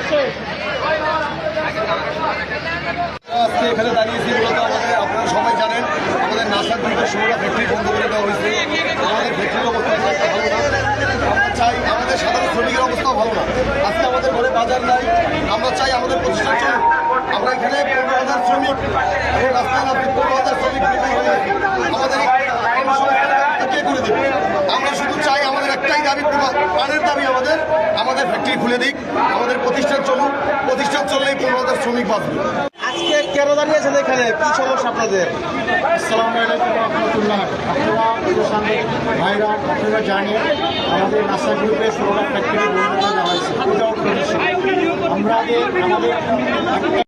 আজকে এখানে দাঁড়িয়েছি মূলত আপনারা সবাই জানেন আমাদের নাসার দুটো 16টা ফ্যাক্টরি বন্ধ করে দেওয়া হয়েছে। আমাদের ফ্যাক্টরির অবস্থা ভালো না। আমরা চাই আমাদের সাধারণ শ্রমিকের অবস্থাও ভালো না। আজকে আমাদের ঘরে বাজার নাই। আমরা চাই আমাদের প্রতিষ্ঠান চলুক। আমরা এখানে 15,000 শ্রমিক রাস্তায় নামছি, 15,000 শ্রমিক আমাদের কে করে দেবে। আমরা শুধু চাই আমাদের একটাই দাবি, প্রাণের দাবি আমাদের ফ্যাক্টরি খুলে দিক, আমাদের প্রতিষ্ঠান চলুক। প্রতিষ্ঠান চললেই 15,000 শ্রমিক বাঁচবে। আজকে কেন দাঁড়িয়েছেন এখানে, কি সমস্যা আপনাদের? আসসালামু আলাইকুম রহমতুল্লাহ। ভাইরা আপনারা জানেন আমাদের নাসা গ্রুপে 16টা ফ্যাক্টরি বন্ধ করে দেওয়া হয়েছে। আমাদের